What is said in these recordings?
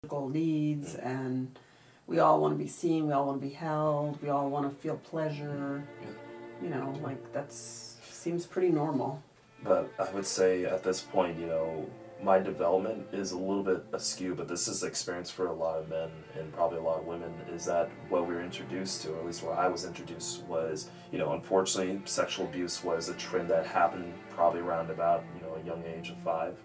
needs, and we all want to be seen, we all want to be held, we all want to feel pleasure. You know, like that's seems pretty normal. But I would say at this point, my development is a little bit askew, but this is the experience for a lot of men and probably a lot of women, is that what we were introduced to, or at least what I was introduced, was, unfortunately, sexual abuse was a trend that happened probably around about, a young age of 5.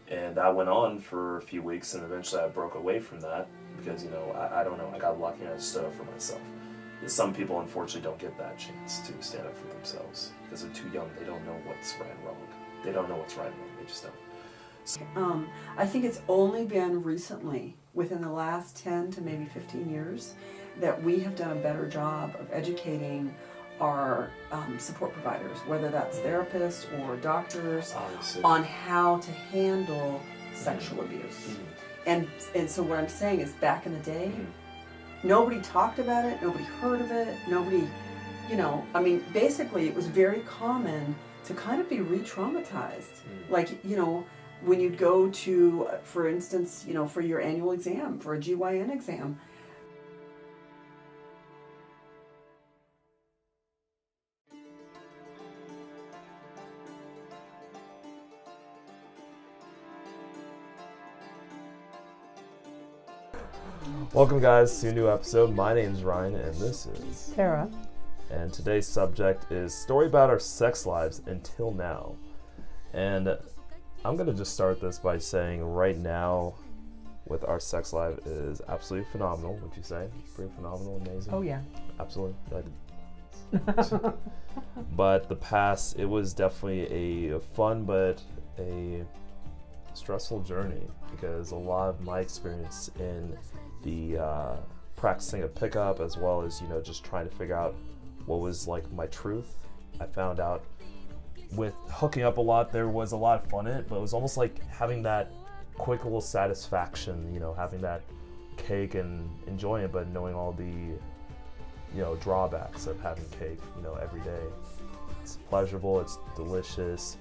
And that went on for a few weeks, and eventually I broke away from that because, I don't know, I got lucky and I stood up for myself. Some people, unfortunately, don't get that chance to stand up for themselves because they're too young. They don't know what's right and wrong. They don't know what's right and wrong. They just don't. I think it's only been recently, within the last 10 to maybe 15 years, that we have done a better job of educating our support providers, whether that's therapists or doctors, on how to handle sexual abuse. And so what I'm saying is, back in the day, nobody talked about it, nobody heard of it, nobody, basically it was very common to kind of be re-traumatized. Like, when you'd go to, for instance, for your annual exam, for a GYN exam. Welcome, guys, to a new episode. My name's Ryan, and this is Sarah. And today's subject is story about our sex lives until now. And I'm going to just start this by saying right now, with our sex life is absolutely phenomenal, would you say? Pretty phenomenal, amazing? Oh, yeah. Absolutely. But the past, it was definitely a fun but a stressful journey, because a lot of my experience in the practicing of pickup, as well as, just trying to figure out what was like my truth, I found out with hooking up a lot, there was a lot of fun in it, but it was almost like having that quick little satisfaction, having that cake and enjoying it, but knowing all the, drawbacks of having cake, every day. It's pleasurable, it's delicious,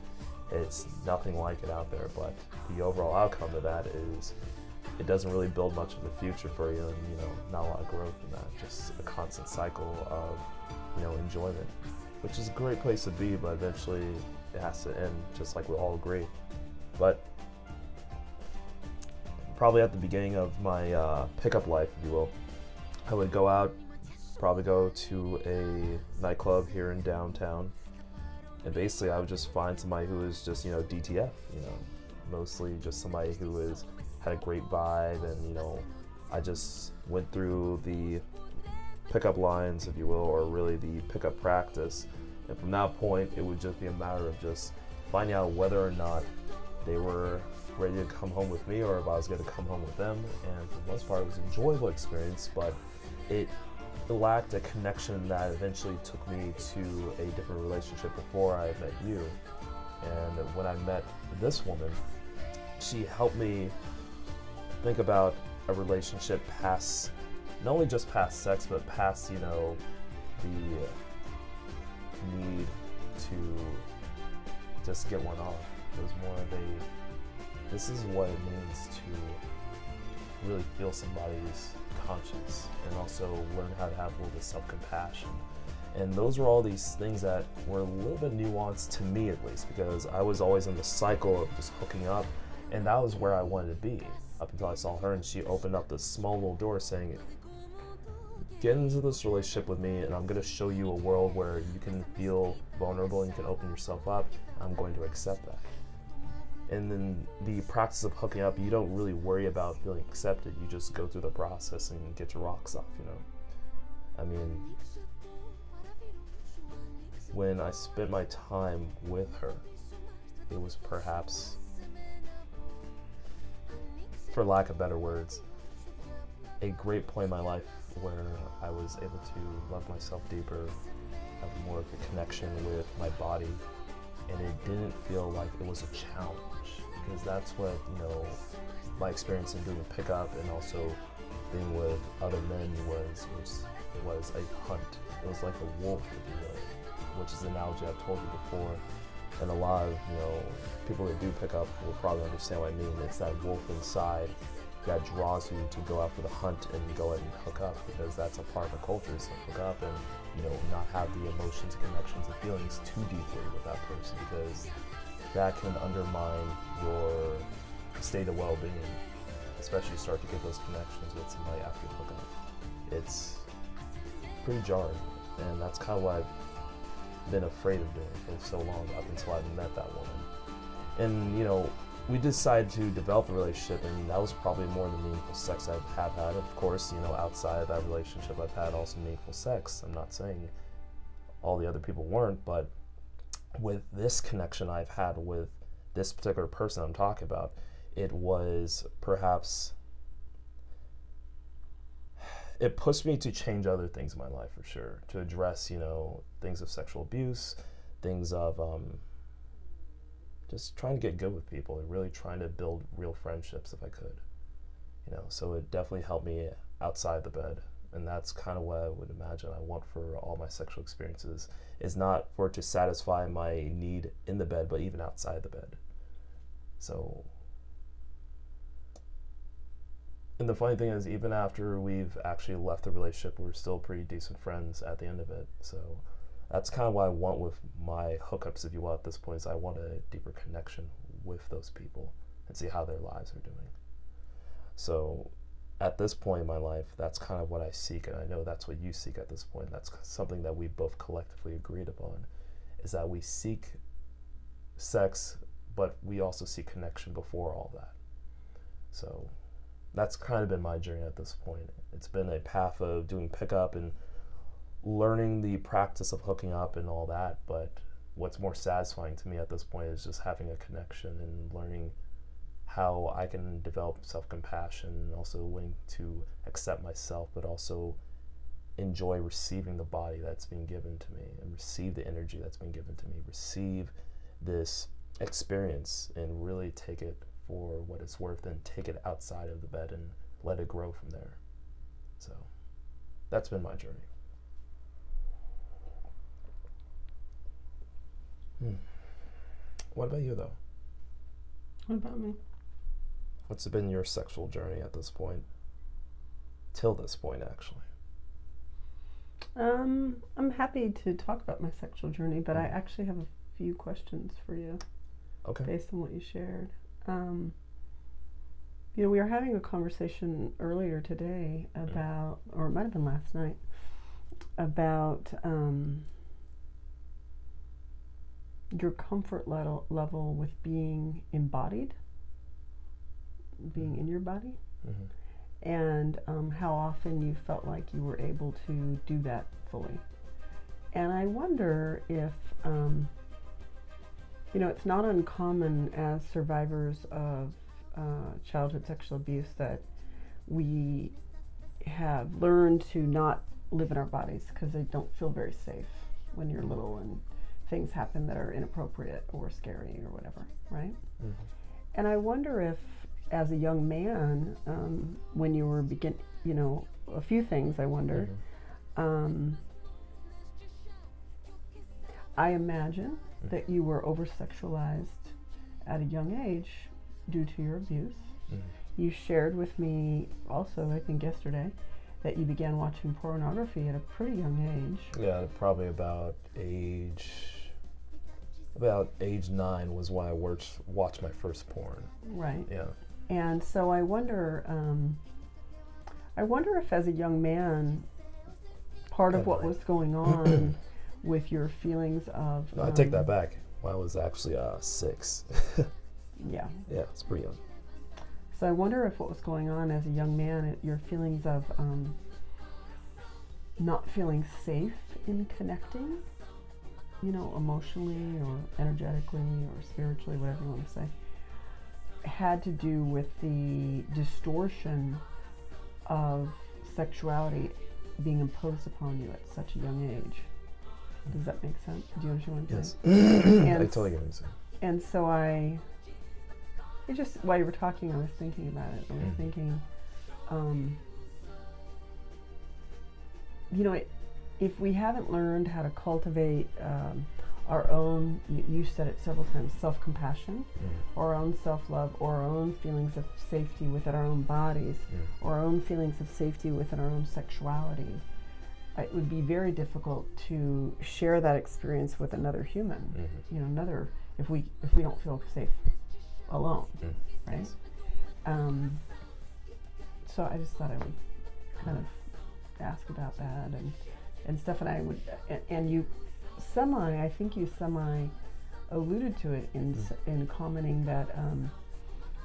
it's nothing like it out there, but the overall outcome of that is it doesn't really build much of a future for you, and, not a lot of growth in that, just a constant cycle of, enjoyment, which is a great place to be, but eventually it has to end, just like we all agree. But probably at the beginning of my pickup life, if you will, I would go out, probably go to a nightclub here in downtown, and basically I would just find somebody who was just, DTF, mostly just somebody who had a great vibe, and, I just went through the pickup lines, if you will, or really the pickup practice. And from that point, it would just be a matter of just finding out whether or not they were ready to come home with me, or if I was going to come home with them. And for the most part, it was an enjoyable experience, but it lacked a connection that eventually took me to a different relationship before I met you. And when I met this woman, she helped me think about a relationship past, not only just past sex, but past, the need to just get one off. It was more of this is what it means to really feel somebody's conscience, and also learn how to have a little bit of self-compassion. And those were all these things that were a little bit nuanced to me, at least, because I was always in the cycle of just hooking up, and that was where I wanted to be up until I saw her, and she opened up this small little door saying, get into this relationship with me, and I'm going to show you a world where you can feel vulnerable and you can open yourself up. I'm going to accept that. And then the practice of hooking up, you don't really worry about feeling accepted. You just go through the process and get your rocks off, I mean, when I spent my time with her, it was perhaps, for lack of better words, a great point in my life where I was able to love myself deeper, have more of a connection with my body, and it didn't feel like it was a challenge, because that's what, my experience in doing pickup and also being with other men was a hunt. It was like a wolf, if you will, which is an analogy I've told you before, and a lot of, people that do pick up will probably understand what I mean. It's that wolf inside that draws you to go out for the hunt and go ahead and hook up, because that's a part of the culture, is to hook up and, you know, not have the emotions, connections, and feelings too deeply with that person, because that can undermine your state of well-being, especially you start to get those connections with somebody after you hook up. It's pretty jarring, and that's kind of what I've been afraid of doing for so long up until I met that woman. And, you know, we decided to develop a relationship, and that was probably more than meaningful sex I have had. Of course, you know, outside of that relationship, I've had also meaningful sex. I'm not saying all the other people weren't, but with this connection I've had with this particular person I'm talking about, it was perhaps, it pushed me to change other things in my life for sure, to address, you know, things of sexual abuse, things of just trying to get good with people and really trying to build real friendships if I could, you know. So it definitely helped me outside the bed, and that's kind of what I would imagine I want for all my sexual experiences, is not for it to satisfy my need in the bed, but even outside the bed. So, and the funny thing is, even after we've actually left the relationship, we're still pretty decent friends at the end of it. So that's kind of what I want with my hookups, if you will, at this point, is I want a deeper connection with those people and see how their lives are doing. So at this point in my life, that's kind of what I seek, and I know that's what you seek at this point. That's something that we both collectively agreed upon, is that we seek sex, but we also seek connection before all that. So that's kind of been my journey at this point. It's been a path of doing pickup and learning the practice of hooking up and all that, but what's more satisfying to me at this point is just having a connection and learning how I can develop self-compassion, and also willing to accept myself, but also enjoy receiving the body that's being given to me, and receive the energy that's being given to me, receive this experience and really take it for what it's worth, and take it outside of the bed and let it grow from there. So that's been my journey. What about you, though? What about me? What's been your sexual journey at this point? Till this point, actually. I'm happy to talk about my sexual journey, but I actually have a few questions for you. Okay. Based on what you shared. You know, we were having a conversation earlier today about, or it might have been last night, about your comfort level with being embodied, being in your body, and how often you felt like you were able to do that fully. And I wonder if, you know, it's not uncommon as survivors of childhood sexual abuse that we have learned to not live in our bodies because they don't feel very safe when you're little and things happen that are inappropriate or scary or whatever, right? And I wonder if, as a young man, when you were you know, a few things I wondered. I imagine that you were over-sexualized at a young age due to your abuse. You shared with me also, I think yesterday, that you began watching pornography at a pretty young age. Yeah, probably about age 9 was when I watched my first porn. Right. Yeah. And so I wonder if as a young man, part of what was going on with your feelings of... No, I take that back. When I was actually 6. Yeah. Yeah, it's pretty young. So I wonder if what was going on as a young man, your feelings of not feeling safe in connecting, you know, emotionally or energetically or spiritually, whatever you want to say, had to do with the distortion of sexuality being imposed upon you at such a young age. Does that make sense? Do you understand what I'm saying? Yes. I totally get what you're saying. And so while you were talking, I was thinking about it. I was thinking, you know, if we haven't learned how to cultivate our own, you said it several times, self-compassion, or our own self-love, or our own feelings of safety within our own bodies, or our own feelings of safety within our own sexuality, it would be very difficult to share that experience with another human. You know, if we don't feel safe alone, right? So I just thought I would kind of ask about that, and Steph and I would, and you I think you alluded to it in commenting that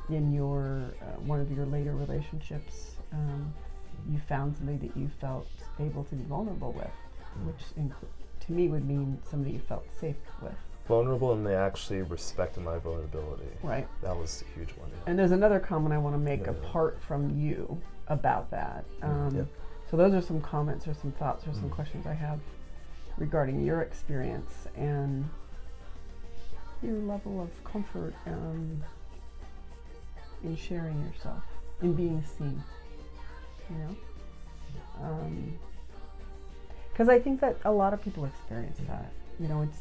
in your one of your later relationships, you found somebody that you felt able to be vulnerable with, which to me would mean somebody you felt safe with. Vulnerable, and they actually respected my vulnerability. Right. That was a huge one. Yeah. And there's another comment I want to make apart from you about that. So those are some comments or some thoughts or some questions I have regarding your experience and your level of comfort in sharing yourself, in being seen, you know? Because I think that a lot of people experience that. You know, it's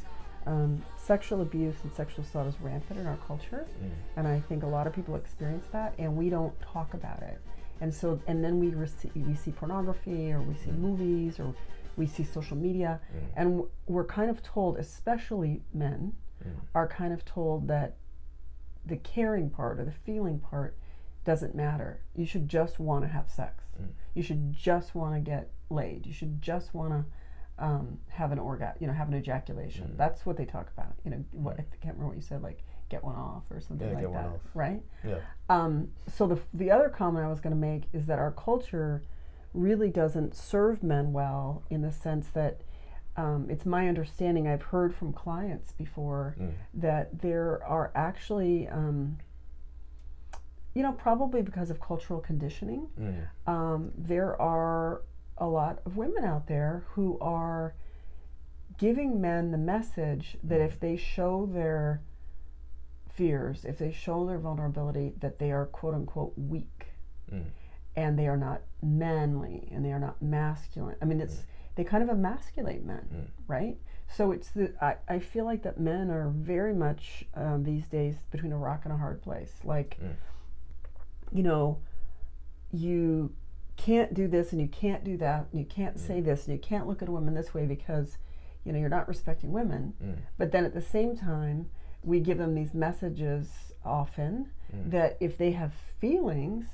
sexual abuse and sexual assault is rampant in our culture, and I think a lot of people experience that, and we don't talk about it. And so, and then we see pornography, or we see movies, or we see social media, and we're kind of told, especially men, are kind of told that the caring part or the feeling part doesn't matter. You should just want to have sex. You should just want to get laid. You should just want to have an have an ejaculation. That's what they talk about. You know, what I can't remember what you said, like get one off or something like that, right? Yeah. So the other comment I was going to make is that our culture really doesn't serve men well, in the sense that it's my understanding, I've heard from clients before, that there are actually, you know, probably because of cultural conditioning, there are a lot of women out there who are giving men the message that if they show their fears, if they show their vulnerability, that they are quote unquote weak, and they are not manly, and they are not masculine. I mean, they kind of emasculate men, right? So I feel like that men are very much these days between a rock and a hard place. Like, you know, you can't do this and you can't do that, and you can't say this, and you can't look at a woman this way because, you know, you're not respecting women. But then at the same time, we give them these messages often that if they have feelings,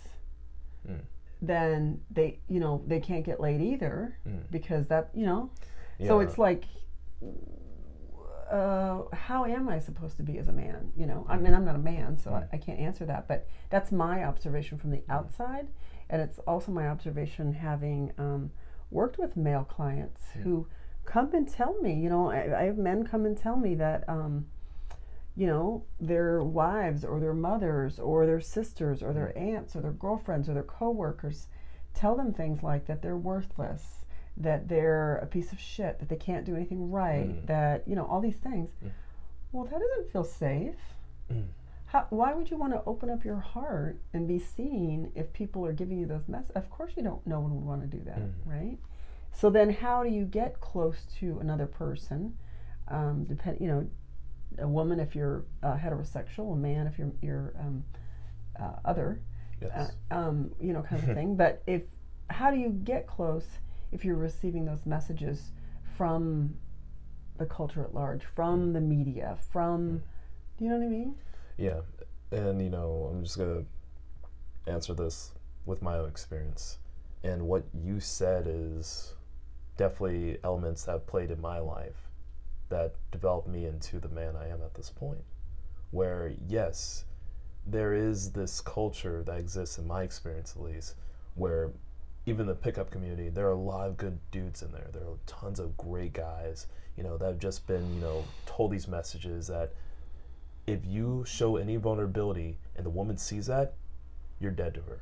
then they, you know, they can't get laid either, because that, you know, so it's like, how am I supposed to be as a man? You know, I mean, I'm not a man, so I can't answer that, but that's my observation from the outside. And it's also my observation having worked with male clients who come and tell me, you know, I have men come and tell me that, you know, their wives or their mothers or their sisters or their aunts or their girlfriends or their coworkers tell them things like that they're worthless, that they're a piece of shit, that they can't do anything right, that, you know, all these things. Well, that doesn't feel safe. Why would you want to open up your heart and be seen if people are giving you those messages? Of course you don't. No one would want to do that, right? So then how do you get close to another person? You know, a woman if you're heterosexual, a man if you're other, you know, kind of thing. But how do you get close if you're receiving those messages from the culture at large, from the media, from, do you know what I mean? Yeah, and you know, I'm just gonna answer this with my own experience, and what you said is definitely elements that have played in my life that developed me into the man I am at this point, where yes, there is this culture that exists, in my experience at least, where even the pickup community, there are a lot of good dudes in there. There are tons of great guys, you know, that have just been, you know, told these messages that if you show any vulnerability and the woman sees that, you're dead to her.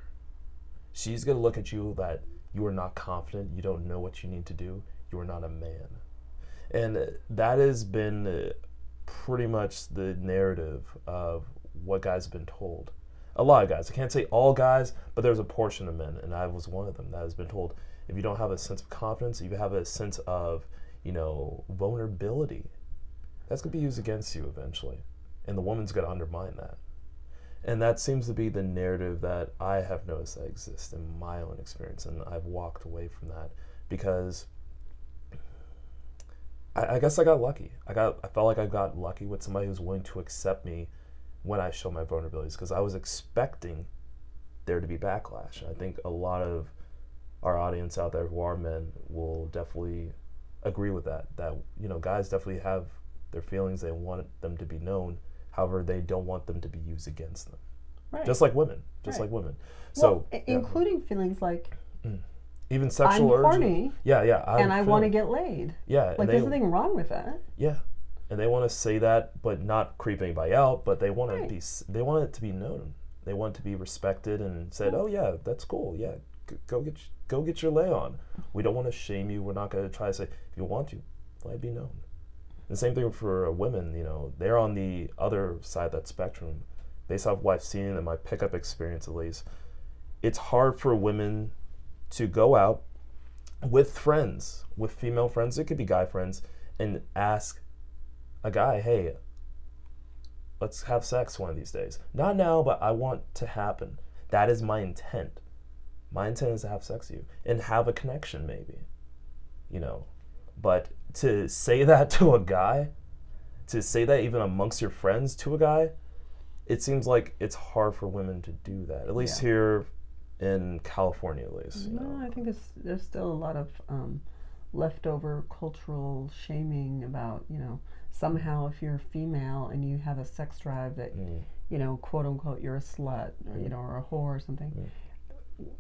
She's gonna look at you that you are not confident, you don't know what you need to do, you are not a man. And that has been pretty much the narrative of what guys have been told. A lot of guys, I can't say all guys, but there's a portion of men, and I was one of them, that has been told, if you don't have a sense of confidence, if you have a sense of, you know, vulnerability, that's going to be used against you eventually. And the woman's going to undermine that. And that seems to be the narrative that I have noticed that exists in my own experience. And I've walked away from that because I guess I got lucky. I felt like I got lucky with somebody who's willing to accept me when I show my vulnerabilities, because I was expecting there to be backlash. I think a lot of our audience out there who are men will definitely agree with that, you know, guys definitely have their feelings, they want them to be known, however they don't want them to be used against them. Right. Just like women. Well, So including feelings like, even sexual I'm urge. horny, and I want to get laid. Yeah. Like, there's nothing wrong with that. Yeah. And they want to say that, but not creep anybody out, but they want to be, they want it to be known. They want to be respected and said, oh yeah, that's cool. Yeah, go get your lay on. We don't want to shame you. We're not going to try to say, if you want to, let it be known. The same thing for women, you know, they're on the other side of that spectrum. Based off what I've seen in my pickup experience, at least, it's hard for women to go out with friends, with female friends, it could be guy friends, and ask a guy, hey, let's have sex one of these days. Not now, but I want to happen. That is my intent. My intent is to have sex with you and have a connection, maybe, you know. But to say that to a guy, to say that even amongst your friends to a guy, it seems like it's hard for women to do that, at least here in California, at least. You know? I think there's still a lot of leftover cultural shaming about, you know, somehow if you're female and you have a sex drive that, you know, quote unquote, you're a slut or, you know, or a whore or something.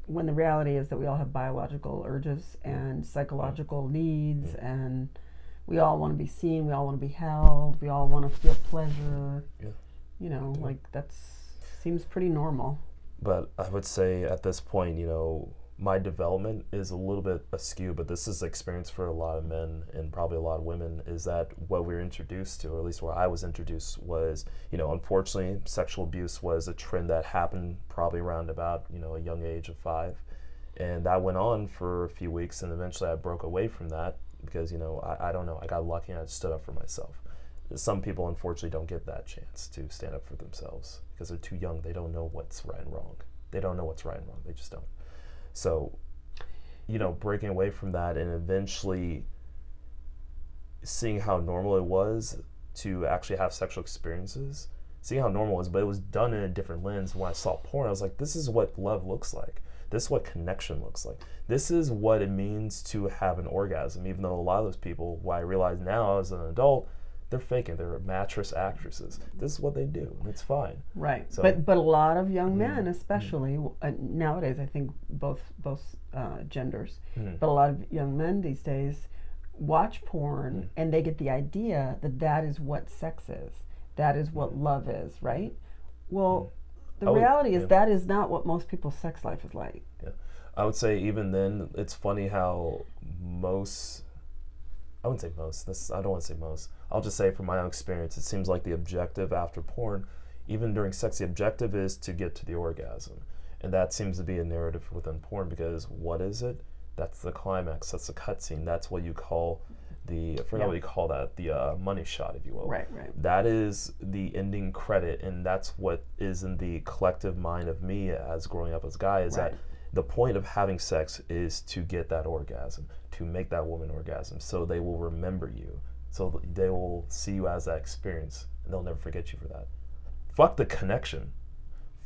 When the reality is that we all have biological urges and psychological needs, and we all want to be seen, we all want to be held, we all want to feel pleasure. You know, like seems pretty normal. But I would say at this point, you know, my development is a little bit askew, but this is experience for a lot of men and probably a lot of women, is that what we were introduced to, or at least where I was introduced, was, you know, unfortunately, sexual abuse was a trend that happened probably around about, you know, a young age of 5. And that went on for a few weeks, and eventually I broke away from that because, you know, I don't know, I got lucky and I stood up for myself. Some people, unfortunately, don't get that chance to stand up for themselves because they're too young. They don't know what's right and wrong. They don't know what's right and wrong. They just don't. So, you know, breaking away from that and eventually seeing how normal it was to actually have sexual experiences, seeing how normal it was, but it was done in a different lens. When I saw porn, I was like, this is what love looks like. This is what connection looks like. This is what it means to have an orgasm, even though a lot of those people, what I realize now as an adult, they're faking. They're mattress actresses. This is what they do, and it's fine. Right. So, but a lot of young men, especially nowadays, I think both genders, but a lot of young men these days watch porn and they get the idea that that is what sex is. That is what love is, right? Well, the reality is that is not what most people's sex life is like. Yeah. I would say even then, it's funny how most, I wouldn't say most, I don't want to say most, I'll just say from my own experience, it seems like the objective after porn, even during sex, the objective is to get to the orgasm. And that seems to be a narrative within porn, because what is it? That's the climax, that's the cutscene, that's what you call I forgot what you call that, the money shot, if you will. Right. That is the ending credit, and that's what is in the collective mind of me as growing up as a guy, is that the point of having sex is to get that orgasm, to make that woman orgasm, so they will remember you, so they will see you as that experience, and they'll never forget you for that. Fuck the connection.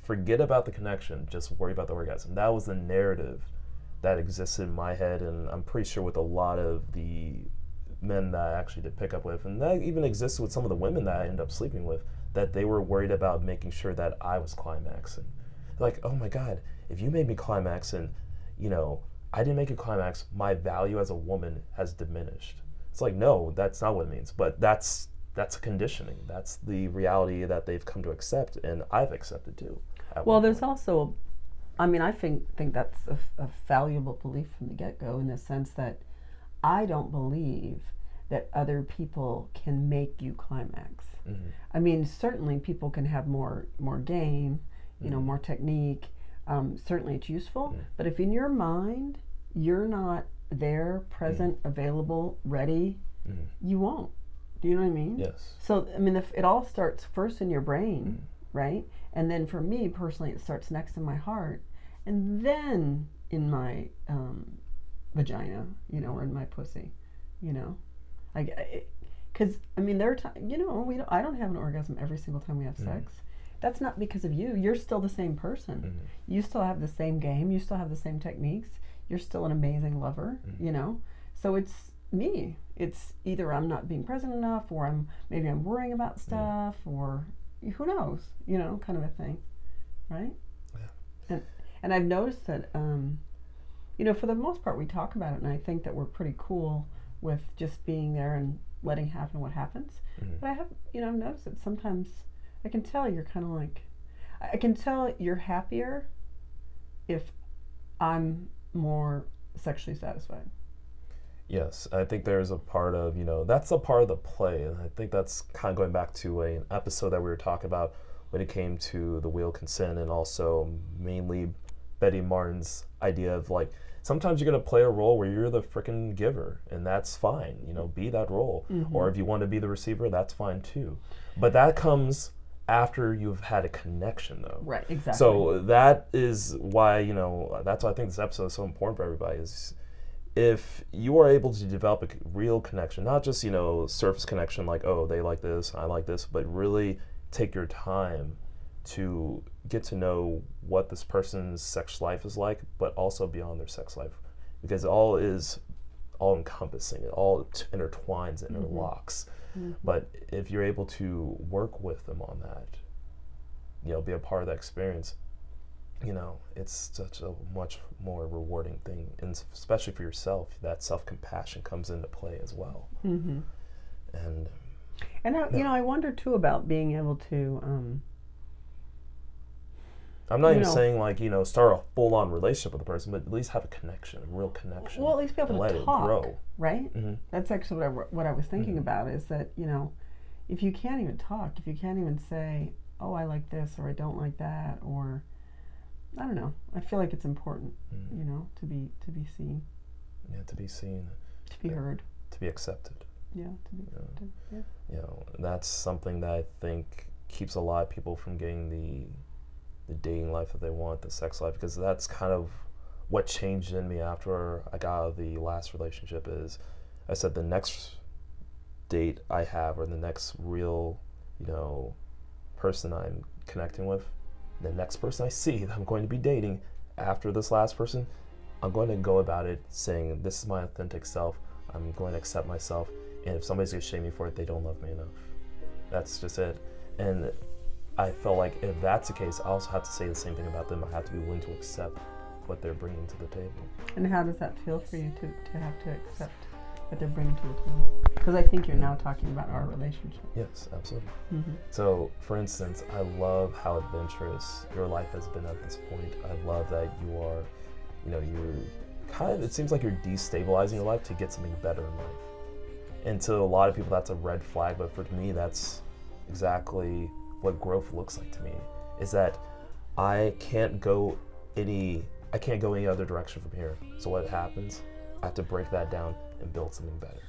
Forget about the connection, just worry about the orgasm. That was the narrative that existed in my head, and I'm pretty sure with a lot of the men that I actually did pick up with, and that even exists with some of the women that I ended up sleeping with, that they were worried about making sure that I was climaxing. Like, oh my God, if you made me climax and, you know, I didn't make you climax, my value as a woman has diminished. It's like, no, that's not what it means, but that's a conditioning. That's the reality that they've come to accept, and I've accepted too. Well, there's also, I mean, I think that's a valuable belief from the get-go, in the sense that I don't believe that other people can make you climax. I mean, certainly people can have more game, you know, more technique. Certainly it's useful, but if in your mind you're not there, present, available, ready, you won't. Do you know what I mean? Yes. So, I mean, it all starts first in your brain, Mm. right? And then for me personally, it starts next in my heart, and then in my vagina, you know, or in my pussy, you know, because I mean, there are times, you know, I don't have an orgasm every single time we have sex. That's not because of you. You're still the same person. You still have the same game. You still have the same techniques. You're still an amazing lover, you know. So it's me. It's either I'm not being present enough, or maybe I'm worrying about stuff, or who knows, you know, kind of a thing, right? Yeah. And I've noticed that, you know, for the most part, we talk about it, and I think that we're pretty cool with just being there and letting happen what happens. But I've noticed that sometimes I can tell you're kind of like, I can tell you're happier if I'm more sexually satisfied. Yes, I think there's a part of, you know, that's a part of the play. And I think that's kind of going back to an episode that we were talking about when it came to the wheel consent, and also mainly Betty Martin's idea of like, sometimes you're going to play a role where you're the freaking giver, and that's fine, you know, be that role. Or if you want to be the receiver, that's fine too. But that comes after you've had a connection, though. Right, exactly. So that is why, you know, that's why I think this episode is so important for everybody, is if you are able to develop a real connection, not just, you know, surface connection like, oh, they like this, I like this, but really take your time to get to know what this person's sex life is like, but also beyond their sex life, because it all is all encompassing, it all intertwines, it interlocks. But if you're able to work with them on that, you know, be a part of that experience, you know, it's such a much more rewarding thing, and especially for yourself, that self-compassion comes into play as well. And you know, I wonder too about being able to I'm not even saying like, you know, start a full-on relationship with the person, but at least have a connection, a real connection. well, at least be able to let talk, it grow. right? That's actually what I was thinking about, is that, you know, if you can't even talk, if you can't even say, oh, I like this, or I don't like that, or I don't know, I feel like it's important, you know, to be seen. Yeah, to be seen. To be heard. To be accepted. Yeah, to be accepted. Yeah. You know, that's something that I think keeps a lot of people from getting the dating life that they want, the sex life, because that's kind of what changed in me after I got out of the last relationship. Is I said the next date I have, or the next real, you know, person I'm connecting with, the next person I see that I'm going to be dating after this last person, I'm going to go about it saying, this is my authentic self, I'm going to accept myself, and if somebody's going to shame me for it, they don't love me enough. That's just it. And I felt like if that's the case, I also have to say the same thing about them. I have to be willing to accept what they're bringing to the table. And how does that feel for you to have to accept what they're bringing to the table? Because I think you're now talking about our relationship. Yes, absolutely. So, for instance, I love how adventurous your life has been at this point. I love that you are, you know, you kind of, it seems like you're destabilizing your life to get something better in life. And to a lot of people, that's a red flag, but for me, that's exactly what growth looks like to me, is that I can't go any other direction from here. So what happens? I have to break that down and build something better.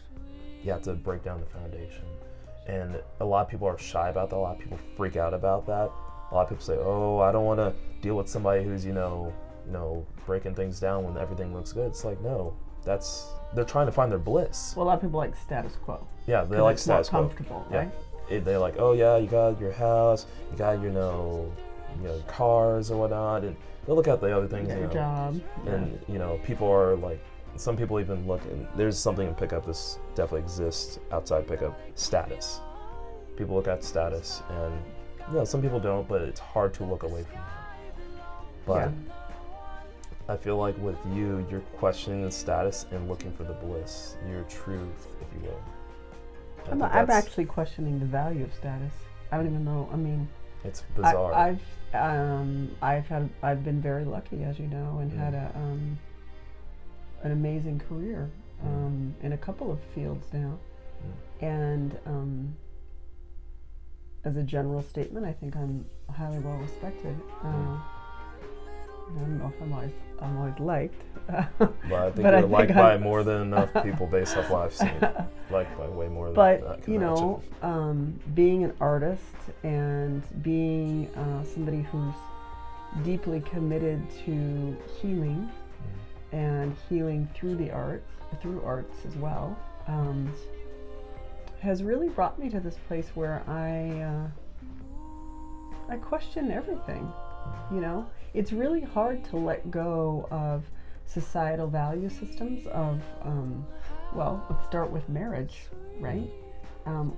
You have to break down the foundation. And a lot of people are shy about that. A lot of people freak out about that. A lot of people say, oh, I don't want to deal with somebody who's, you know, breaking things down when everything looks good. It's like, no, they're trying to find their bliss. Well, a lot of people like status quo. Yeah, they like status quo. Comfortable, right? They're like, oh yeah, you got your house, you got your, you know, cars or whatnot, and they'll look at the other things. You got your job. And you know, people are like, some people even look, and there's something in pickup, this definitely exists outside pickup, status. People look at status, and you know, some people don't, but it's hard to look away from that. But I feel like with you, you're questioning the status and looking for the bliss, your truth, if you will. I'm actually questioning the value of status. I don't even know. I mean, it's bizarre. I've been very lucky, as you know, and had an amazing career in a couple of fields now. And as a general statement, I think I'm highly well respected. I don't know if I'm always I'm always liked. But I think But I you're liked think by I'm- more than enough people based off what I've seen. Liked by way more than But I can you imagine. know, being an artist and being somebody who's deeply committed to healing and healing through the arts, through arts as well, has really brought me to this place where I question everything. You know, it's really hard to let go of societal value systems of, well, let's start with marriage, right?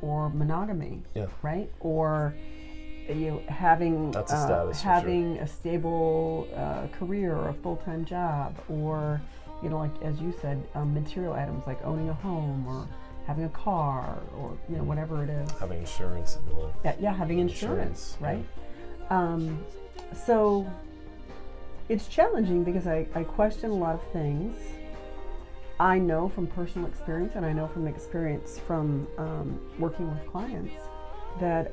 Or monogamy, Yeah. right? Or you know, having That's a status, for having a stable career or a full-time job, or you know, like as you said, material items like owning a home or having a car, or you know, whatever it is. Having insurance, if you will. Yeah, having insurance, right? So it's challenging because I question a lot of things. I know from personal experience, and I know from experience from working with clients, that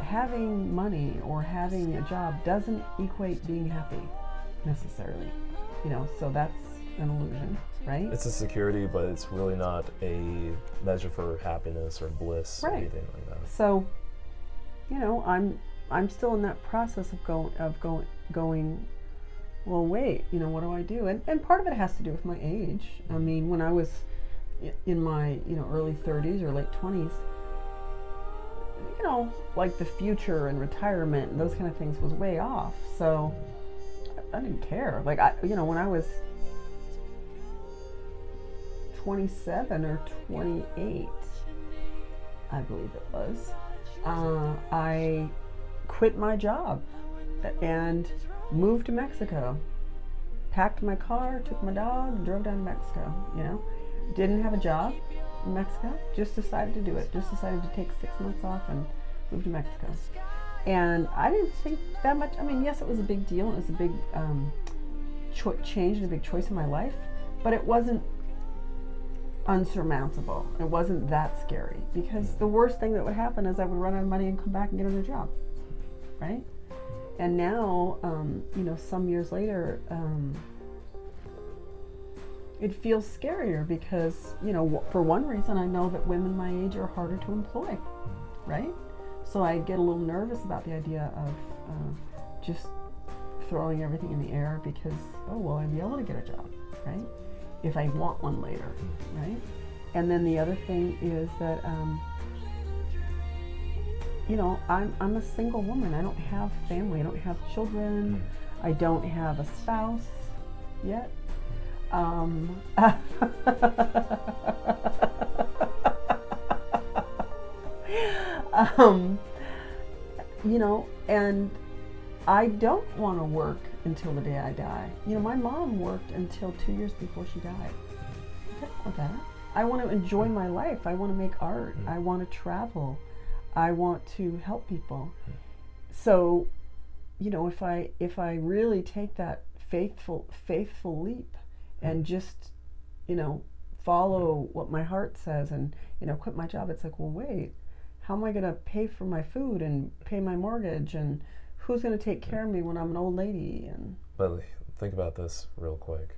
having money or having a job doesn't equate being happy necessarily. You know, so that's an illusion, right? It's a security, but it's really not a measure for happiness or bliss or Right. anything like that. So, you know, I'm still in that process of going. Well, wait, you know, what do I do? And part of it has to do with my age. I mean, when I was in my early 30s or late 20s, you know, like the future and retirement and those kind of things was way off. So I didn't care. Like when I was 27 or 28, I believe it was, I quit my job and moved to Mexico. Packed my car, took my dog, and drove down to Mexico. You know, didn't have a job in Mexico. Just decided to do it. Just decided to take 6 months off and move to Mexico. And I didn't think that much. I mean, yes, it was a big deal. It was a big change and a big choice in my life, but it wasn't unsurmountable. It wasn't that scary, because the worst thing that would happen is I would run out of money and come back and get another job, right? And now, some years later, it feels scarier because, for one reason, I know that women my age are harder to employ, right? So I get a little nervous about the idea of just throwing everything in the air because, will I be able to get a job, right? If I want one later, right? And then the other thing is that, I'm a single woman. I don't have family. I don't have children. I don't have a spouse yet. And I don't want to work until the day I die. My mom worked until 2 years before she died. I don't want that. I want to enjoy my life. I want to make art. I want to travel. I want to help people. So, if I really take that faithful leap and just, follow what my heart says and, quit my job, it's like, well, wait, how am I going to pay for my food and pay my mortgage, and who's going to take care of me when I'm an old lady? And But think about this real quick.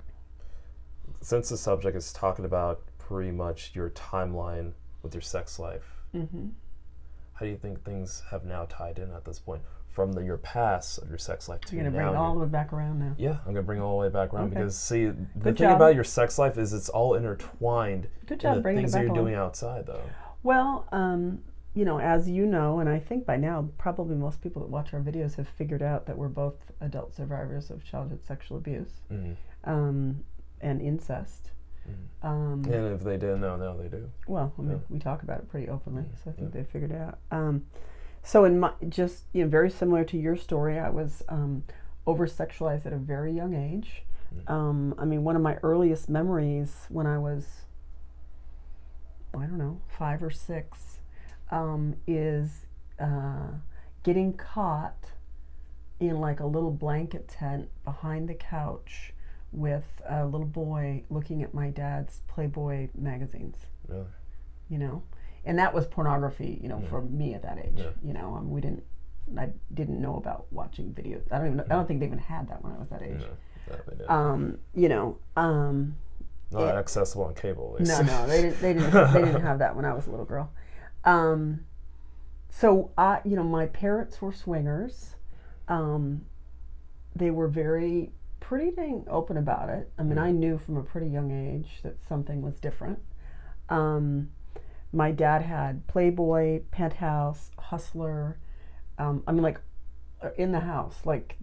Since the subject is talking about pretty much your timeline with your sex life, how do you think things have now tied in at this point from your past of your sex life to you're going to now? bring it all the way back around now. Yeah, I'm going to bring it all the way back around Okay. because, see, the Good thing job. about your sex life is it's all intertwined Good in job the bringing it things that back you're on. doing outside, though. Well, as you know, and I think by now probably most people that watch our videos have figured out that we're both adult survivors of childhood sexual abuse and incest. And if they didn't know, now they do. Well, I mean, Yeah. we talk about it pretty openly, so I think Yeah. they figured it out. So in my, just, very similar to your story, I was over-sexualized at a very young age. One of my earliest memories when I was, 5 or 6, is getting caught in like a little blanket tent behind the couch with a little boy looking at my dad's Playboy magazines. Really? And that was pornography, for me at that age. Yeah. We didn't I didn't know about watching videos. I don't think they even had that when I was that age. No, they didn't. You know, Not accessible on cable, at least. no, they didn't have that when I was a little girl. So you know, my parents were swingers. They were pretty dang open about it. I mean, I knew from a pretty young age that something was different. My dad had Playboy, Penthouse, Hustler. I mean, like in the house, like,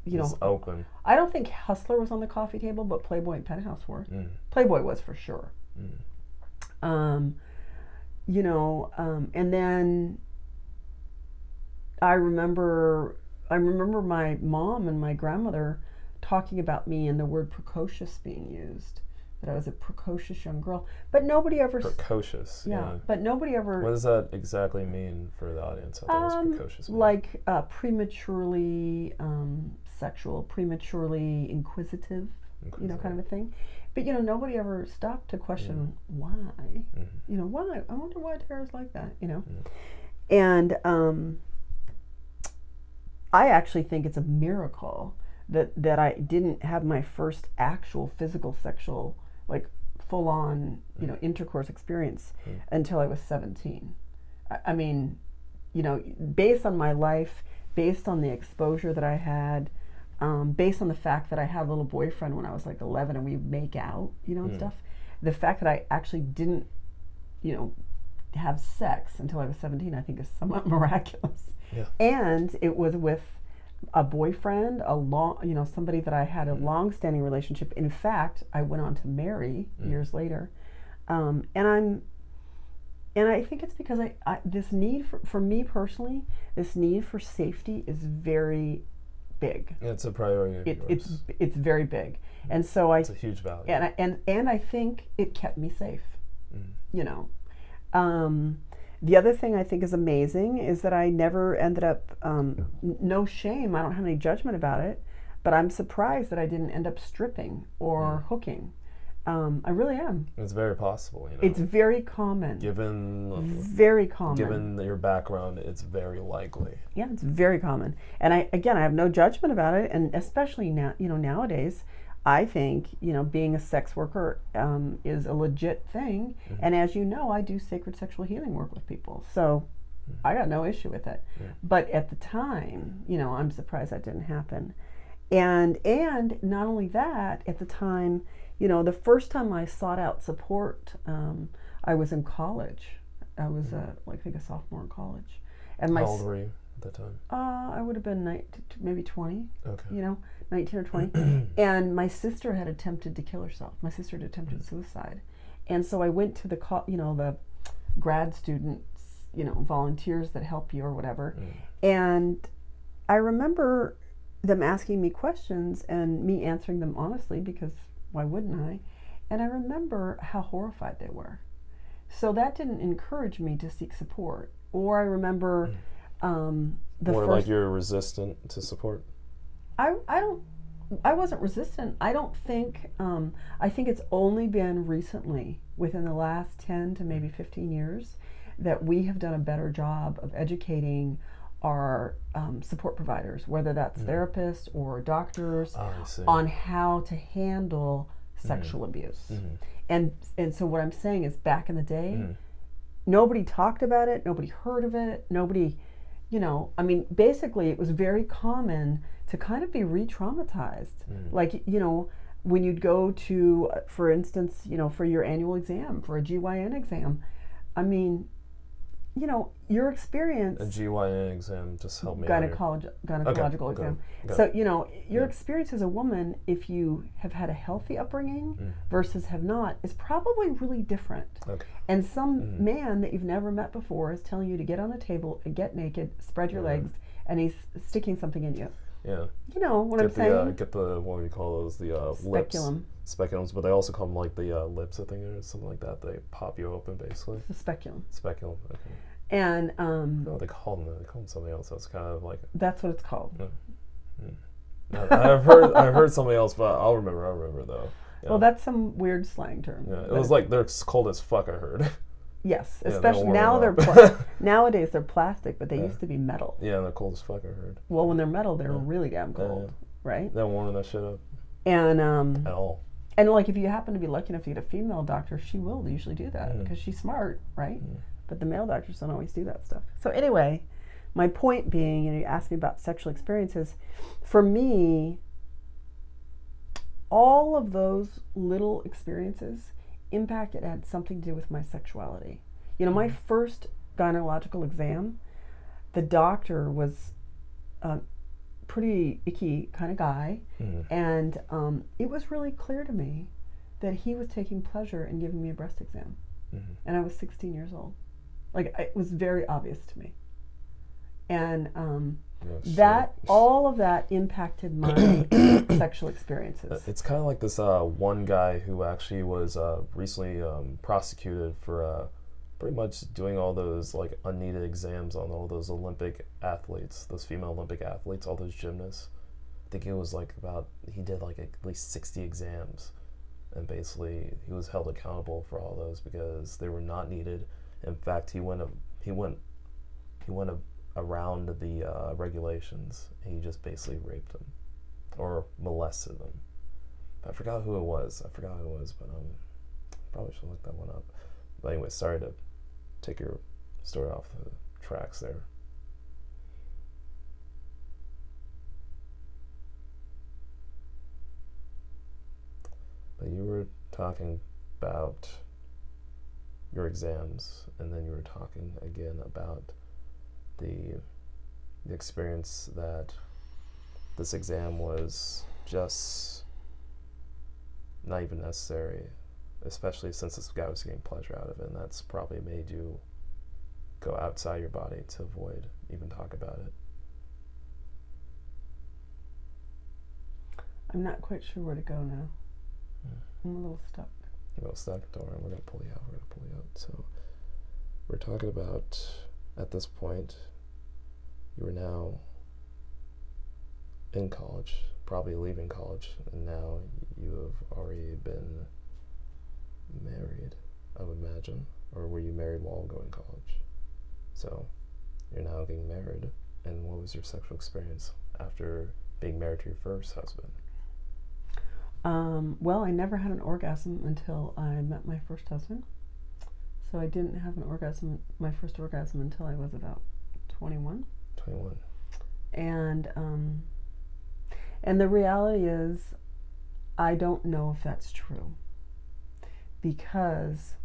you know, open. I don't think Hustler was on the coffee table, but Playboy and Penthouse were. Playboy was for sure. You know, and then I remember my mom and my grandmother talking about me and the word precocious being used. That I was a precocious young girl, but nobody ever. Precocious. Yeah, but nobody ever. What does that exactly mean for the audience? Precocious mean? Like prematurely sexual, prematurely inquisitive, you know, kind of a thing. But you know, nobody ever stopped to question why. You know, why? I wonder why Tara's like that. You know, and I actually think it's a miracle that I didn't have my first actual physical sexual, like full on, you know, intercourse experience until I was 17. I mean, you know, based on my life, based on the exposure that I had, based on the fact that I had a little boyfriend when I was like 11 and we'd make out, you know, and stuff. The fact that I actually didn't, you know, have sex until I was 17, I think is somewhat miraculous. Yeah. And it was with a boyfriend, you know, somebody that I had a long-standing relationship. In fact, I went on to marry years later, and I think it's because I this need for me personally, this need for safety is very big. Yeah, it's a priority. It's very big, and so it's a huge value. And I think it kept me safe. You know. The other thing I think is amazing is that I never ended up, no shame, I don't have any judgment about it, but I'm surprised that I didn't end up stripping or hooking. I really am. It's very possible, you know. It's very common. Very common. Given your background, it's very likely. Yeah, it's very common. And I have no judgment about it, and especially now, you know, nowadays, I think, you know, being a sex worker is a legit thing. And as you know, I do sacred sexual healing work with people. So I got no issue with it. But at the time, you know, I'm surprised that didn't happen. And not only that, at the time, you know, the first time I sought out support, I was in college. I was, I think a sophomore in college. And how old were you at that time? I would have been maybe 20. Okay. You know, 19 or 20. And my sister had attempted to kill herself. My sister had attempted suicide. And so I went to the grad students, you know, volunteers that help you or whatever. And I remember them asking me questions and me answering them honestly, because why wouldn't I? And I remember how horrified they were. So that didn't encourage me to seek support. Or I remember like you're resistant to support? I wasn't resistant. I don't think, I think it's only been recently, within the last 10 to maybe 15 years, that we have done a better job of educating our support providers, whether that's therapists or doctors, on how to handle sexual abuse. And so what I'm saying is, back in the day, nobody talked about it, nobody heard of it, nobody, you know, I mean, basically it was very common to kind of be re-traumatized. Like, you know, when you'd go to, for instance, you know, for your annual exam, for a GYN exam, I mean, you know, your experience... A GYN exam, just help me gynecological exam. Okay. So, you know, your experience as a woman, if you have had a healthy upbringing versus have not, is probably really different. Okay. And some man that you've never met before is telling you to get on the table, get naked, spread your legs, and he's sticking something in you. Yeah. You know what I'm saying? Get the, what do you call those? The speculum. Speculums, but they also call them like the lips, I think, or something like that. They pop you open, basically. The speculum. Speculum, okay. And no, they call them something else. That's kind of like... That's what it's called. I've heard something else, but I'll remember though. Yeah. Well, that's some weird slang term. Yeah, it was like they're cold as fuck, I heard. Yes, Yeah, especially warm now them they're up. nowadays they're plastic, but they Yeah. used to be metal. Yeah, and they're cold as fuck, I heard. Well, when they're metal, they're Yeah. really damn cold, Yeah. right? They're warming that shit up And at all. and like if you happen to be lucky enough to get a female doctor, she will usually do that Mhm. because she's smart, right? Mhm. But the male doctors don't always do that stuff. So anyway, my point being, you asked me about sexual experiences. For me, all of those little experiences had something to do with my sexuality. My first gynecological exam, the doctor was a pretty icky kind of guy, and it was really clear to me that he was taking pleasure in giving me a breast exam. And I was 16 years old. Like, it was very obvious to me. And all of that impacted my sexual experiences. It's kind of like this one guy who actually was recently prosecuted for pretty much doing all those like unneeded exams on all those Olympic athletes, those female Olympic athletes, all those gymnasts. I think it was like he did like at least 60 exams, and basically he was held accountable for all those because they were not needed. In fact, he went around the regulations. And he just basically raped them or molested them. I forgot who it was, but probably should look that one up. But anyway, sorry to take your story off the tracks there. But you were talking about your exams, and then you were talking again about the experience that this exam was just not even necessary, especially since this guy was getting pleasure out of it, and that's probably made you go outside your body to avoid even talk about it. I'm not quite sure where to go now. I'm a little stuck. You're a little stuck? Don't worry, we're going to pull you out. So we're talking about, at this point, you are now in college, probably leaving college, and now you have already been married, I would imagine. Or were you married while going to college? So you're now getting married, and what was your sexual experience after being married to your first husband? Well, I never had an orgasm until I met my first husband. So I didn't have my first orgasm until I was about 21. 21. And the reality is, I don't know if that's true. Because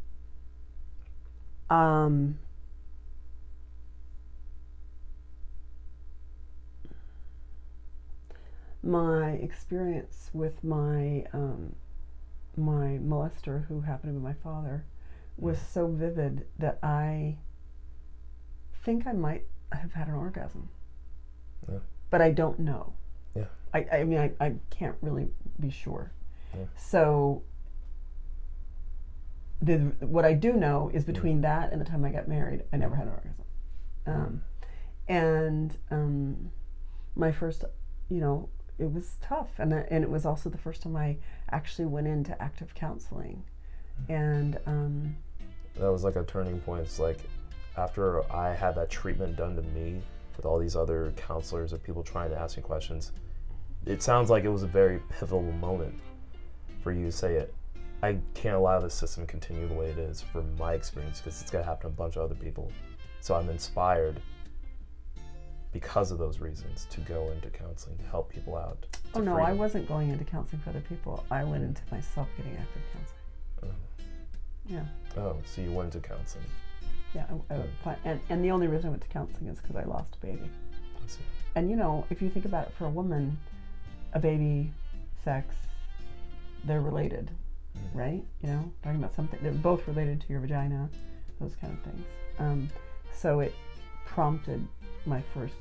my experience with my my molester, who happened to be my father, was so vivid that I think I might have had an orgasm. Yeah. But I don't know. Yeah. I mean, I can't really be sure. Yeah. So what I do know is between that and the time I got married, I never had an orgasm. My first, it was tough, and it was also the first time I actually went into active counseling, and that was like a turning point. It's like after I had that treatment done to me with all these other counselors of people trying to ask me questions, it sounds like it was a very pivotal moment for you to say it. I can't allow this system to continue the way it is for my experience, because it's going to happen to a bunch of other people. So I'm inspired because of those reasons to go into counseling to help people out. Oh no, I wasn't going into counseling for other people. I went into myself getting active counseling. Yeah. Oh, so you went into counseling. Yeah, and the only reason I went to counseling is because I lost a baby. I see. And if you think about it, for a woman, a baby, sex, they're related, right? Talking about something, they're both related to your vagina, those kind of things. So it prompted my first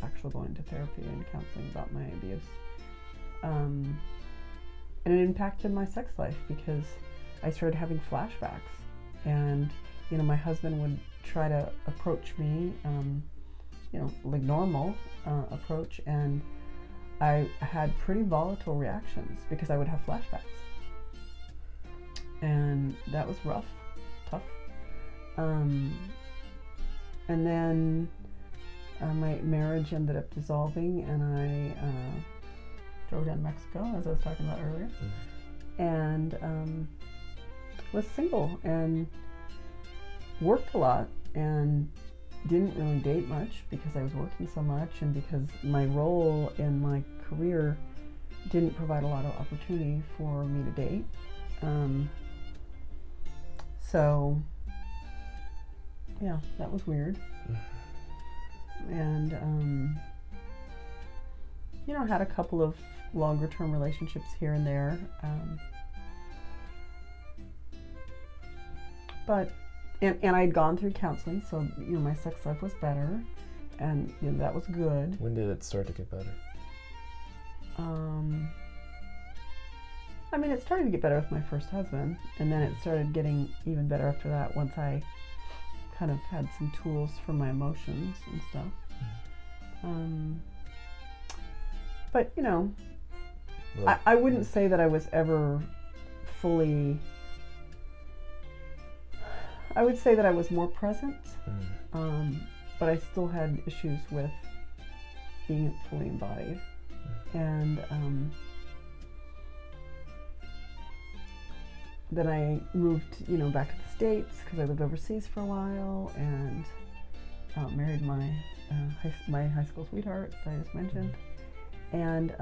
actual going to therapy and counseling about my abuse. And it impacted my sex life because I started having flashbacks, and my husband would try to approach me, like normal approach, and I had pretty volatile reactions because I would have flashbacks, and that was rough, tough. And then my marriage ended up dissolving, and I drove down to Mexico, as I was talking about earlier, and was single and worked a lot and didn't really date much because I was working so much, and because my role in my career didn't provide a lot of opportunity for me to date. So yeah, that was weird. And had a couple of longer term relationships here and there. But I'd gone through counseling, so my sex life was better, and that was good. When did it start to get better? It started to get better with my first husband, and then it started getting even better after that once I kind of had some tools for my emotions and stuff. But I wouldn't say that I was ever fully. I would say that I was more present, but I still had issues with being fully embodied. And then I moved, back to the States because I lived overseas for a while, and married my high school sweetheart that I just mentioned, and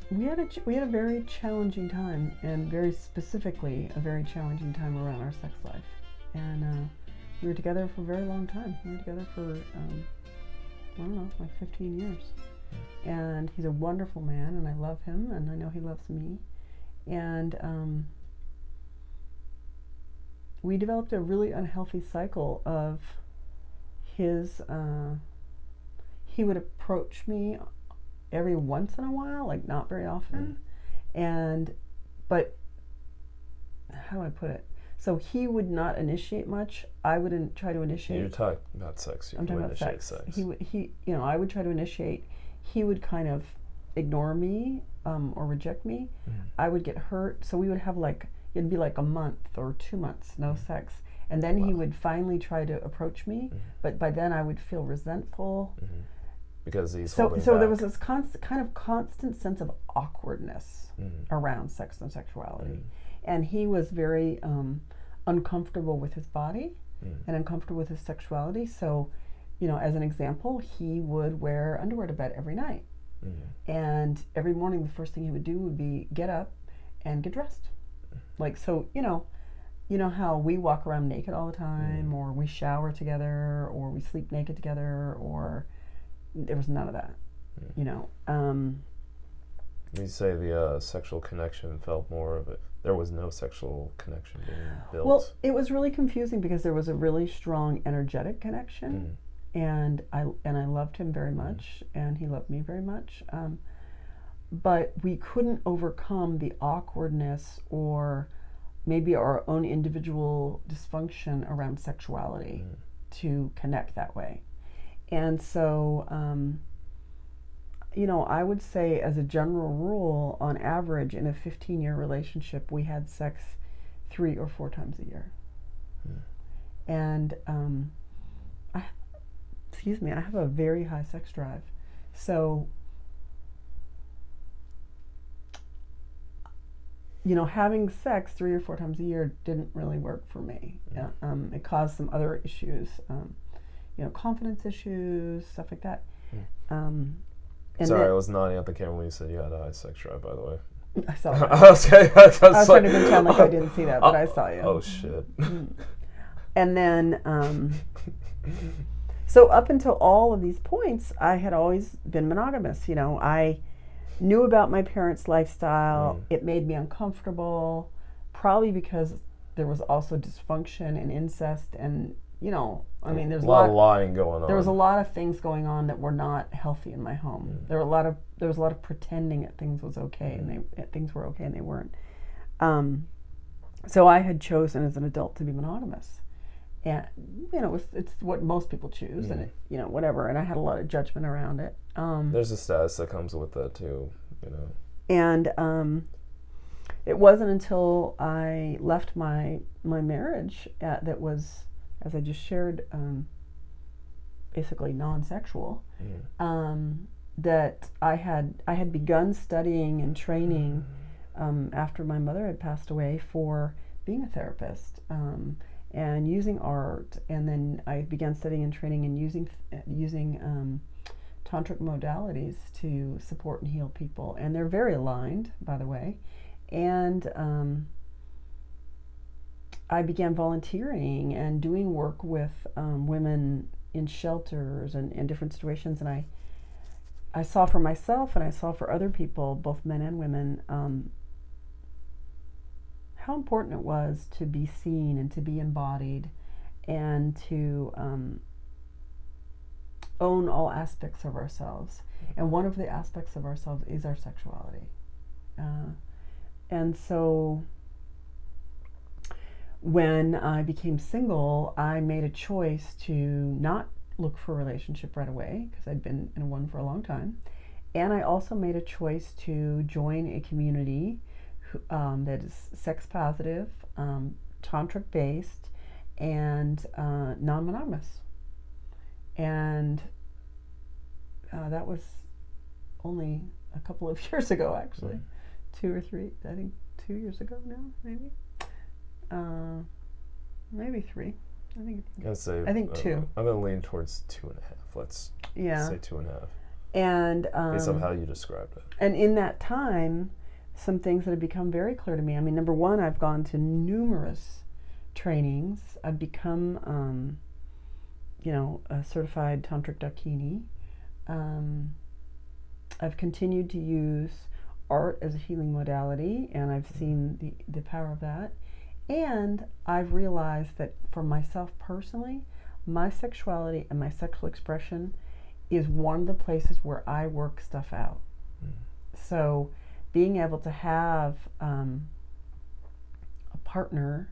we had a very challenging time, and very specifically a very challenging time around our sex life. And we were together for a very long time. We were together for like 15 years. And he's a wonderful man, and I love him, and I know he loves me. And we developed a really unhealthy cycle of his. He would approach me every once in a while, like not very often, but how do I put it? So he would not initiate much. I wouldn't try to initiate. You're talking about sex. I'm talking about sex. I would try to initiate. He would kind of ignore me or reject me. I would get hurt. So we would have it'd be like a month or 2 months, no sex. And then he would finally try to approach me, but by then I would feel resentful. Because he's so holding there back. was this constant sense of awkwardness around sex and sexuality. And he was very uncomfortable with his body and uncomfortable with his sexuality. So, as an example, he would wear underwear to bed every night. And every morning the first thing he would do would be get up and get dressed. You know how we walk around naked all the time, or we shower together, or we sleep naked together, or there was none of that. You say the sexual connection felt more of it. There was no sexual connection being built. Well, it was really confusing because there was a really strong energetic connection, and I loved him very much, and he loved me very much. But we couldn't overcome the awkwardness or maybe our own individual dysfunction around sexuality to connect that way. And so, I would say as a general rule, on average, in a 15-year relationship, we had sex 3 or 4 times a year. And, I have a very high sex drive. So, having sex 3 or 4 times a year didn't really work for me. It caused some other issues. Confidence issues, stuff like that. Sorry, I was nodding at the camera when you said you had a high sex drive, by the way. I saw that. I was trying to pretend like I didn't see that, but I saw you. Oh, shit. And then, so up until all of these points, I had always been monogamous. I knew about my parents' lifestyle. It made me uncomfortable, probably because there was also dysfunction and incest, and there's a lot of lying going on. There was a lot of things going on that were not healthy in my home. There was a lot of pretending that things was okay and things were okay and they weren't. So I had chosen as an adult to be monogamous, and it's what most people choose, and whatever. And I had a lot of judgment around it. There's a status that comes with that too, And It wasn't until I left my marriage that was, as I just shared, basically non-sexual, that I had begun studying and training after my mother had passed away for being a therapist, and using art, and then I began studying and training and using tantric modalities to support and heal people, and they're very aligned, by the way. And I began volunteering and doing work with women in shelters and different situations, and I saw for myself and I saw for other people, both men and women, how important it was to be seen and to be embodied and to own all aspects of ourselves. And one of the aspects of ourselves is our sexuality. And so when I became single, I made a choice to not look for a relationship right away, because I'd been in one for a long time. And I also made a choice to join a community that is sex positive, tantric based, and non-monogamous. And that was only a couple of years ago, actually. 2 or 3, I think 2 years ago now, maybe. Maybe 3. I think 2. I'm gonna lean towards 2.5. Let's say 2.5. And based on how you described it. And in that time, some things that have become very clear to me. I mean, number one, I've gone to numerous trainings. I've become, a certified tantric dakini. I've continued to use art as a healing modality, and I've seen the power of that. And I've realized that for myself personally, my sexuality and my sexual expression is one of the places where I work stuff out. So being able to have a partner,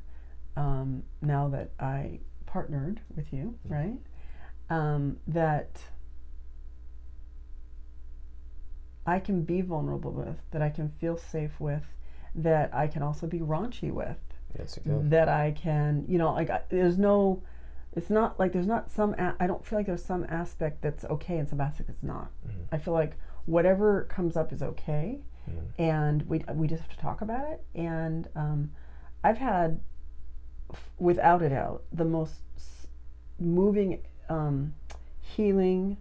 now that I partnered with you, right, that I can be vulnerable with, that I can feel safe with, that I can also be raunchy with. Yes, you can. That I can, there's no, it's not like there's not some, I don't feel like there's some aspect that's okay and some aspect that's not. I feel like whatever comes up is okay, and we just have to talk about it. And I've had, without a doubt, the most moving, healing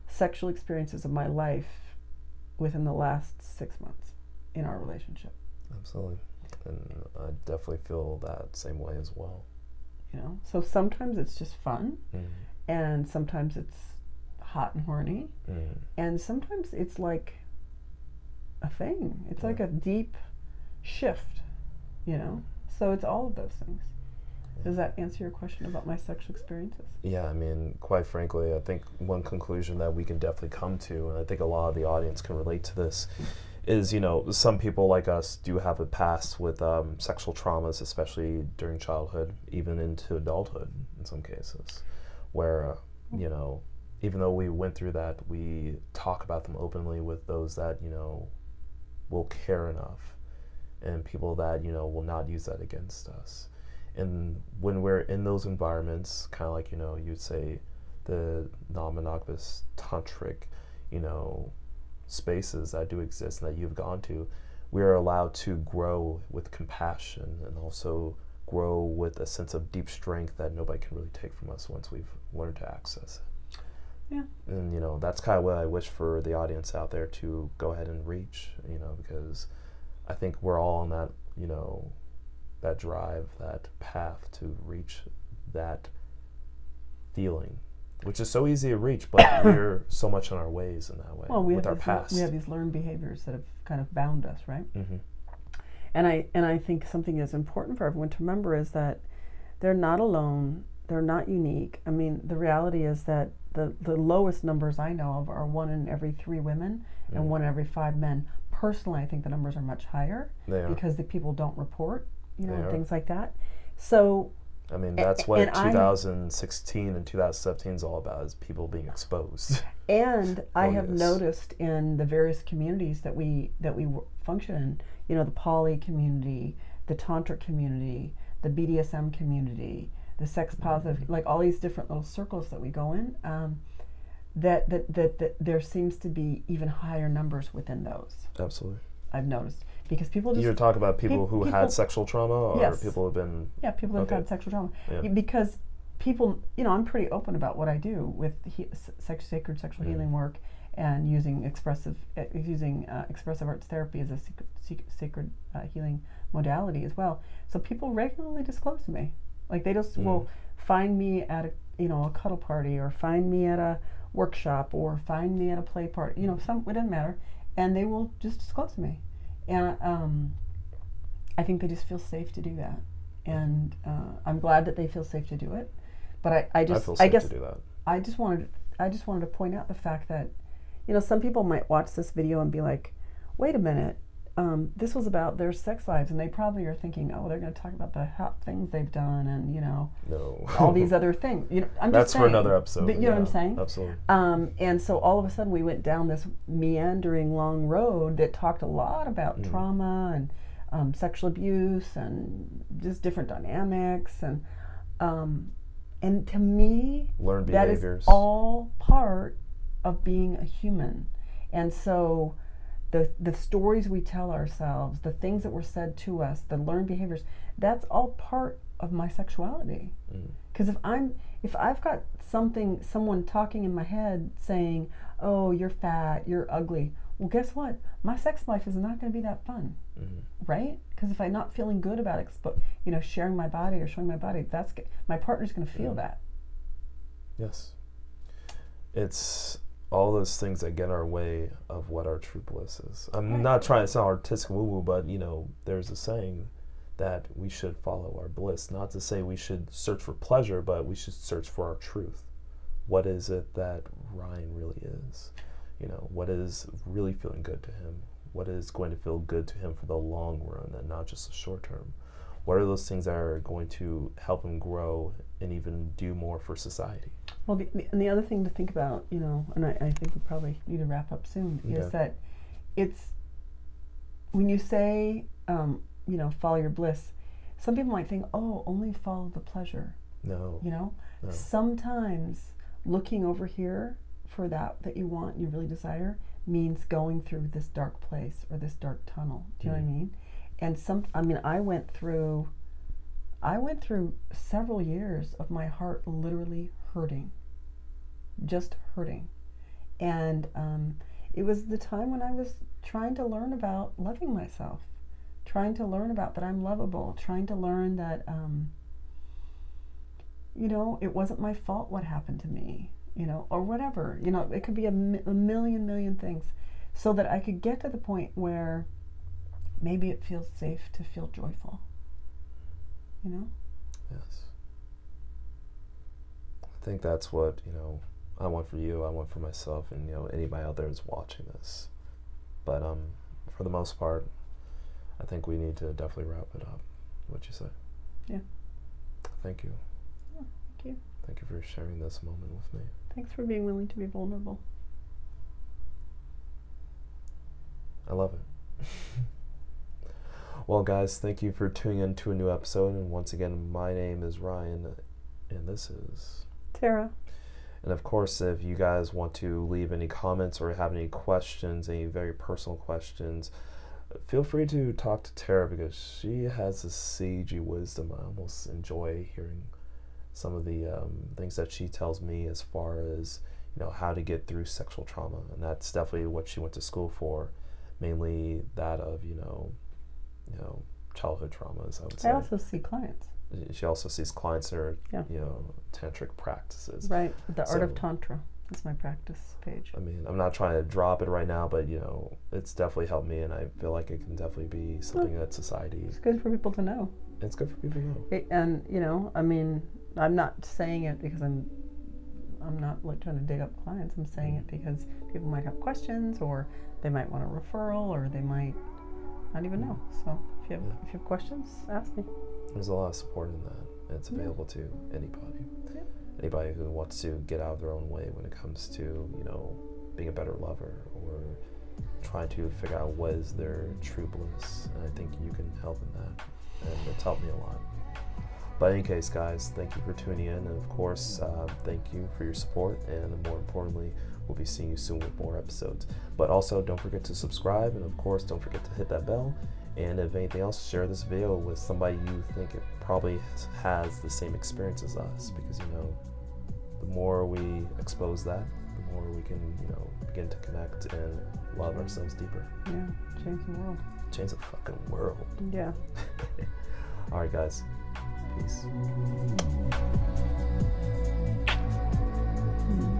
sexual experiences of my life within the last 6 months in our relationship. Absolutely. And I definitely feel that same way as well. So sometimes it's just fun, and sometimes it's hot and horny, and sometimes it's like a thing. It's like a deep shift, So it's all of those things. Does that answer your question about my sexual experiences? Yeah, I mean, quite frankly, I think one conclusion that we can definitely come to, and I think a lot of the audience can relate to this, is, some people like us do have a past with sexual traumas, especially during childhood, even into adulthood in some cases, where, even though we went through that, we talk about them openly with those that, will care enough, and people that, will not use that against us. And when we're in those environments, kind of like, you'd say the non-monogamous tantric, spaces that do exist and that you've gone to, we are allowed to grow with compassion and also grow with a sense of deep strength that nobody can really take from us once we've learned to access it. Yeah. And, that's kind of what I wish for the audience out there to go ahead and reach, because I think we're all on that, that drive, that path to reach that feeling, which is so easy to reach, but we're so much on our ways in that way. Well, with our past. We have these learned behaviors that have kind of bound us, right? And I think something that's important for everyone to remember is that they're not alone. They're not unique. I mean, the reality is that the lowest numbers I know of are 1 in every 3 women and 1 in every 5 men. Personally, I think the numbers are much higher because the people don't report, and things like that. So I mean, that's what and 2016 and 2017 is all about, is people being exposed. And I Oh, have yes. noticed in the various communities that we function in, you know, the poly community, the tantric community, the BDSM community, the sex positive, like all these different little circles that we go in, that there seems to be even higher numbers within those. Absolutely. I've noticed, because people just You're talking about people who people- had sexual trauma, or Yes. people who have been... yeah, people that have Okay. had sexual trauma, Yeah. because people, you know, I'm pretty open about what I do with sacred sexual Mm. healing work, and using expressive arts therapy as a sacred healing modality as well. So people regularly disclose to me, like they just will find me at a cuddle party, or find me at a workshop, or find me at a play party. You know, it doesn't matter, and they will just disclose to me, and I think they just feel safe to do that, and I'm glad that they feel safe to do it. But I feel safe to do that. I just wanted to point out the fact that, you know, some people might watch this video and be like, wait a minute, this was about their sex lives, and they probably are thinking, oh, they're going to talk about the hot things they've done, and, you know, No. all these other things. You know, I'm That's just saying, for another episode. But you know what I'm saying? Absolutely. And so all of a sudden we went down this meandering long road that talked a lot about trauma and sexual abuse and just different dynamics, and to me, Learned that is behaviors. all part of being a human. And so the stories we tell ourselves, the things that were said to us, the learned behaviors, that's all part of my sexuality. Because if I've got someone talking in my head saying, oh, you're fat, you're ugly, well, guess what? My sex life is not going to be that fun, right? Because if I'm not feeling good about sharing my body or showing my body, my partner's going to feel that. Yes. It's all those things that get in our way of what our true bliss is. I'm not trying to sound artistic woo-woo, but, you know, there's a saying that we should follow our bliss. Not to say we should search for pleasure, but we should search for our truth. What is it that Ryan really is? You know, what is really feeling good to him? What is going to feel good to him for the long run and not just the short term? What are those things that are going to help him grow and even do more for society? Well, the other thing to think about, you know, and I think we probably need to wrap up soon, is that it's, when you say, you know, follow your bliss, some people might think, oh, only follow the pleasure. No. You know? No. Sometimes looking over here for that you want, you really desire, means going through this dark place or this dark tunnel. Do you know what I mean? And I went through several years of my heart literally hurting, just hurting. And it was the time when I was trying to learn about loving myself, trying to learn about that I'm lovable, trying to learn that, you know, it wasn't my fault what happened to me, you know, or whatever. You know, it could be a million things, so that I could get to the point where maybe it feels safe to feel joyful, you know? Yes. I think that's what, you know, I want for you, I want for myself, and, you know, anybody out there is watching this. But for the most part, I think we need to definitely wrap it up. What'd you say? Yeah. Thank you. Oh, thank you. Thank you for sharing this moment with me. Thanks for being willing to be vulnerable. I love it. Well, guys, thank you for tuning in to a new episode. And once again, my name is Ryan, and this is Tara. And of course, if you guys want to leave any comments or have any questions, any very personal questions, feel free to talk to Tara, because she has this sagey wisdom. I almost enjoy hearing some of the things that she tells me as far as, you know, how to get through sexual trauma. And that's definitely what she went to school for, mainly that of, you know, childhood traumas, I would say. I also see clients. She also sees clients in her, Yeah. you know, tantric practices. Right. The Art of So- Tantra. That's my practice page. I mean, I'm not trying to drop it right now, but, you know, it's definitely helped me, and I feel like it can definitely be something that society, It's good for people to know. it's good for people to know. And, you know, I mean, I'm not saying it because I'm not like trying to dig up clients. I'm saying it because people might have questions, or they might want a referral, or they might not even know. So if you have questions, ask me. There's a lot of support in that. and it's Yeah. available to anybody. Yeah. Anybody who wants to get out of their own way when it comes to, you know, being a better lover or trying to figure out what is their true bliss. And I think you can help in that, and it's helped me a lot. But in any case, guys, thank you for tuning in, and of course, thank you for your support, and more importantly, we'll be seeing you soon with more episodes. But also, don't forget to subscribe, and of course, don't forget to hit that bell, and if anything else, share this video with somebody you think it probably has the same experience as us, because, you know, the more we expose that, the more we can, you know, begin to connect and love ourselves deeper. Yeah, change the world. Change the fucking world. Yeah. All right, guys. Peace. Mm.